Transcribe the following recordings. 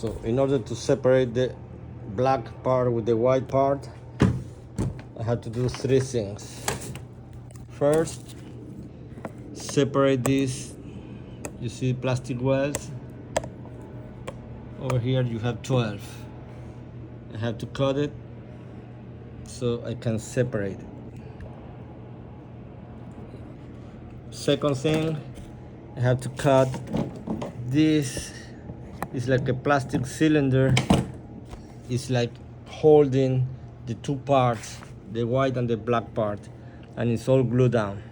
So in order to separate the black part with the white part, I have to do three things. First, separate this. You see plastic wells? Over here you have 12. I have to cut it so I can separate it. Second thing, I have to cut this. It's like a plastic cylinder. It's like holding the two parts, the white and the black part, and it's all glued down.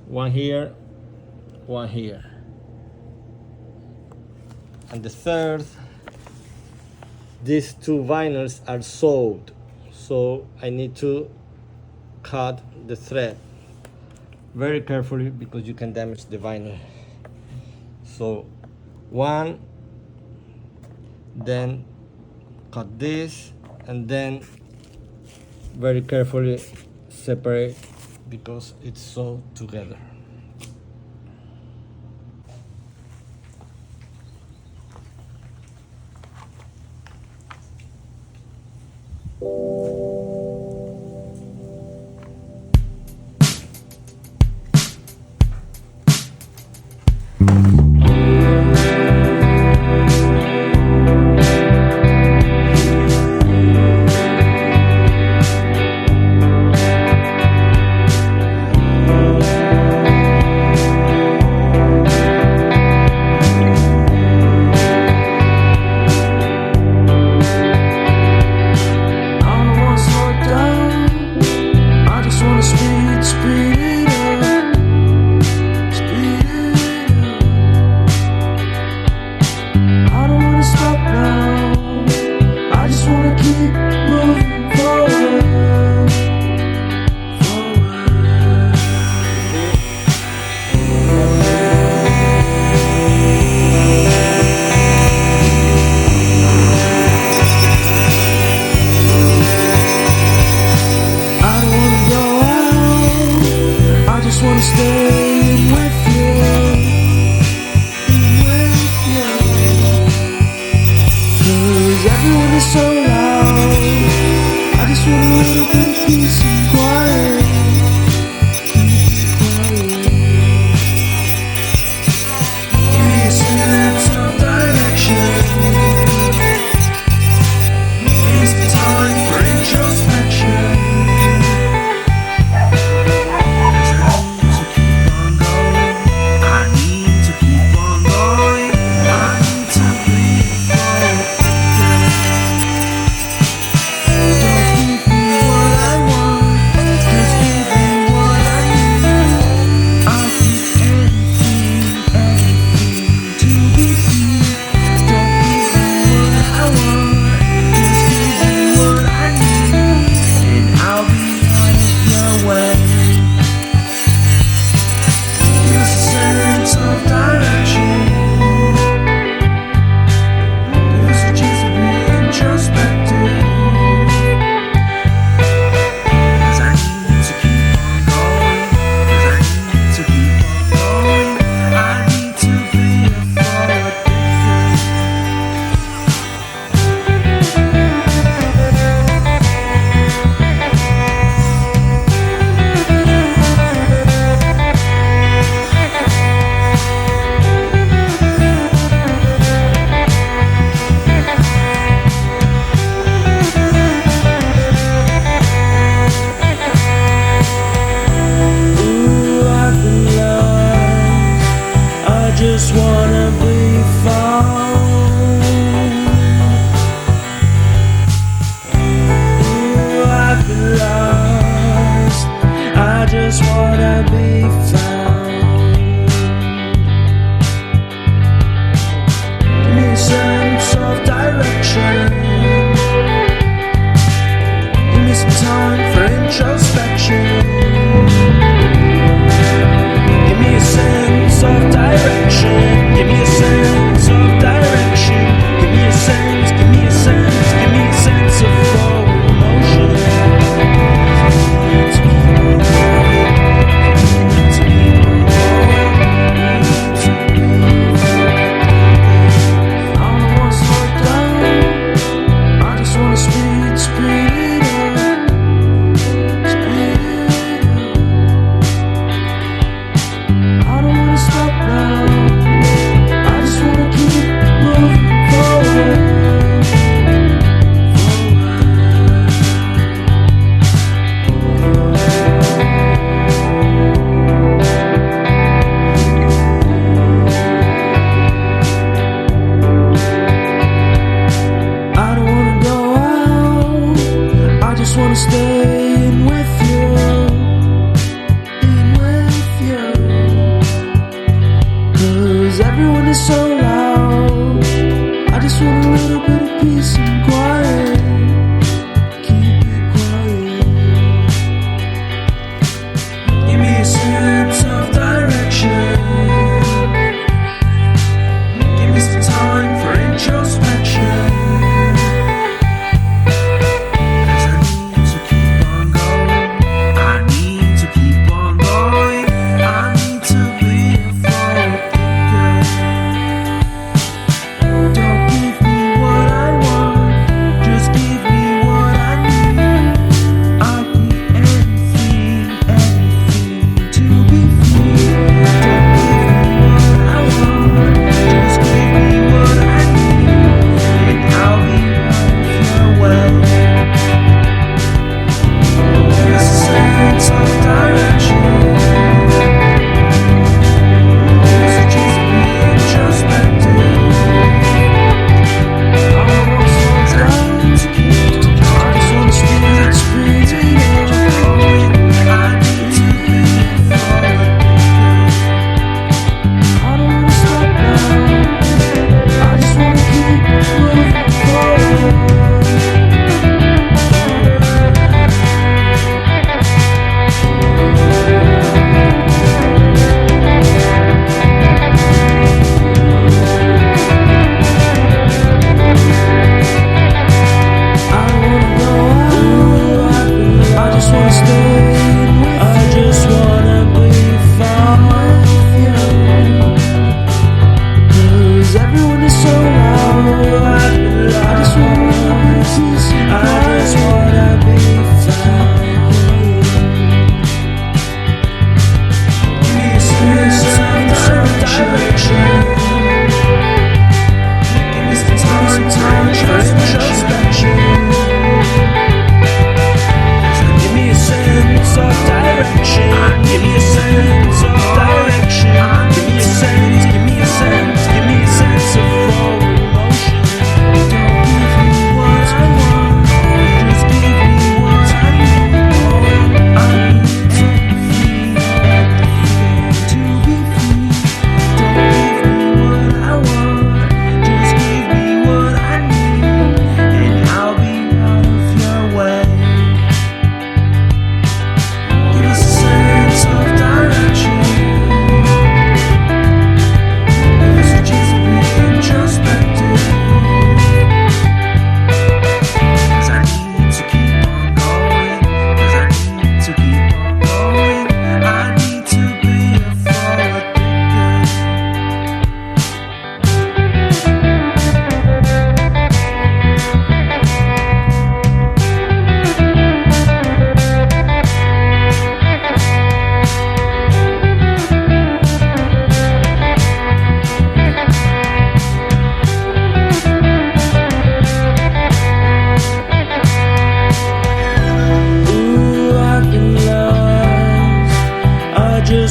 One here, one here. And the third, these two vinyls are sewed, so I need to cut the thread very carefully because you can damage the vinyl. So one, then cut this, and then very carefully separate because it's sewed together. Don't give me what I want.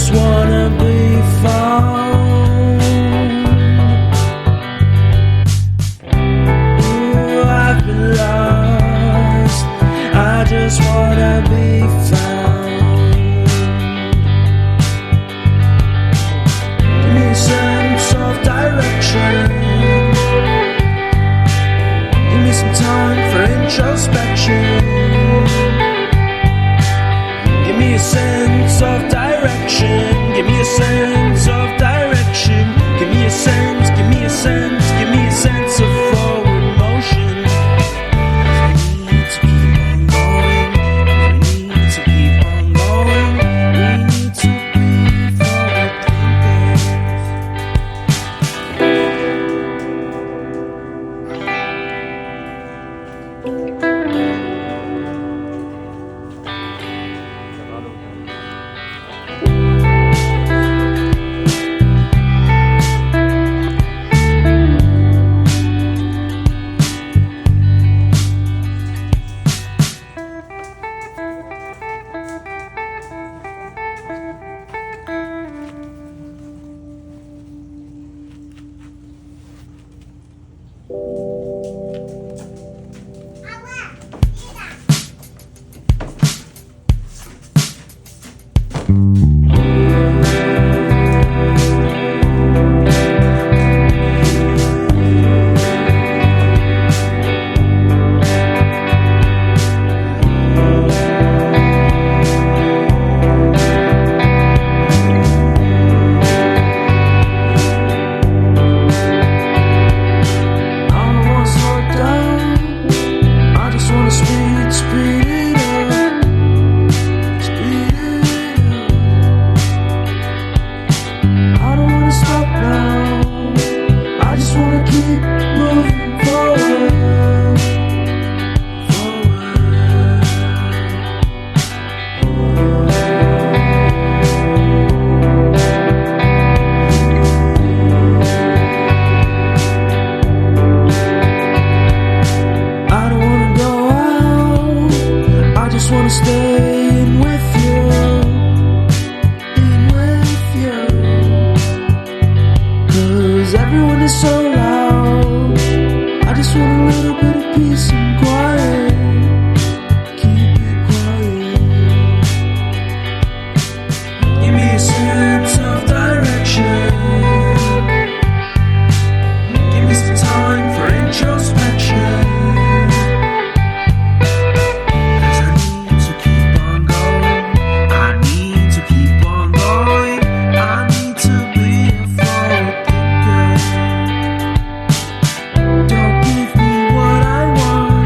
just wanna be found. Ooh, I've been lost, I just wanna be found. Give me a sense of direction, give me some time for introspection. Give me a sense of direction, give me a sense of direction. Give me a sense, give me a sense, give me a sense of forward motion. We need to keep on going, we need to keep on going. We need to be forward thinkers. Everyone is so loud, I just want a little bit of peace and quiet. Keep it quiet. Give me a sense of direction, give me some time for introspection. 'Cause I need to keep on going, I need to keep on going, I need to be a forward thinker. Don't give me what I want,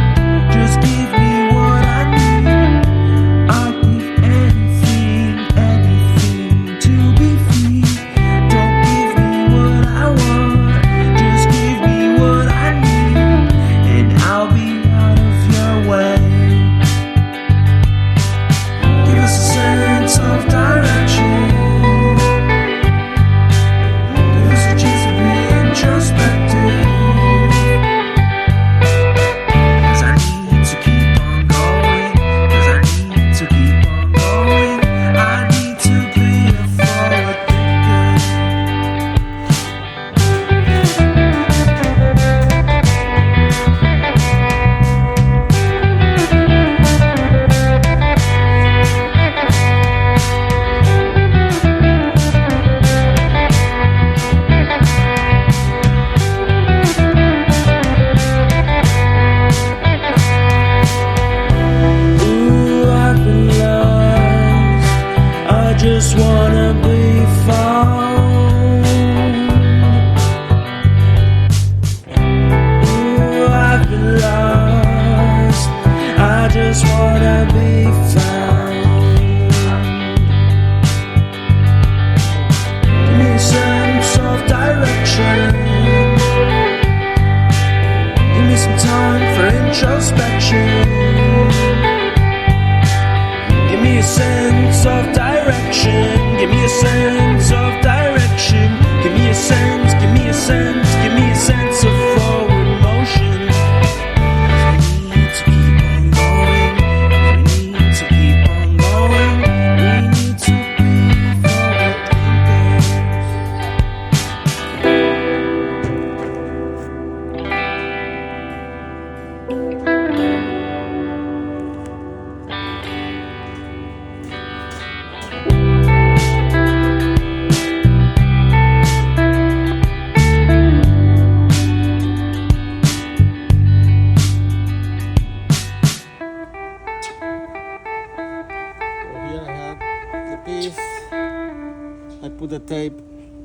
the tape,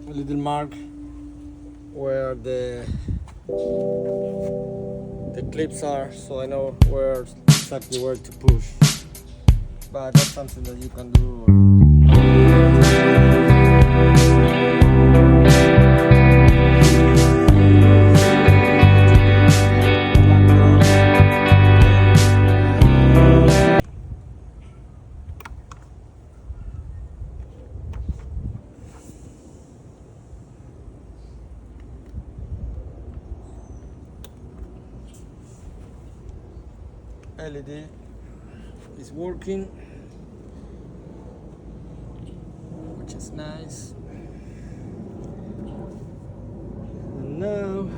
a little mark where the clips are, so I know exactly where to push. But that's something that you can do. LED is working, which is nice. And now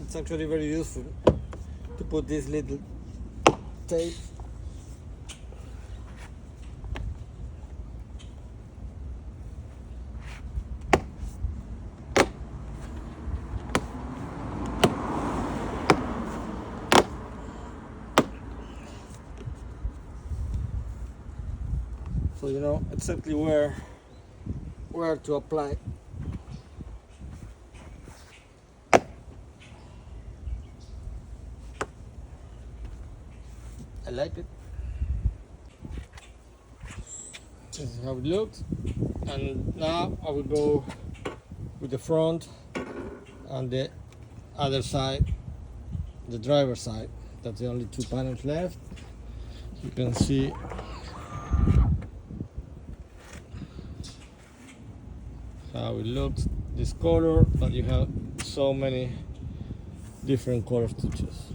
it's actually very useful to put this little tape so you know exactly where to apply. I like it. This is how it looks, and now I will go with the front and the other side, the driver's side. That's the only two panels left. You can see how it looks, this color, but you have so many different colors to choose.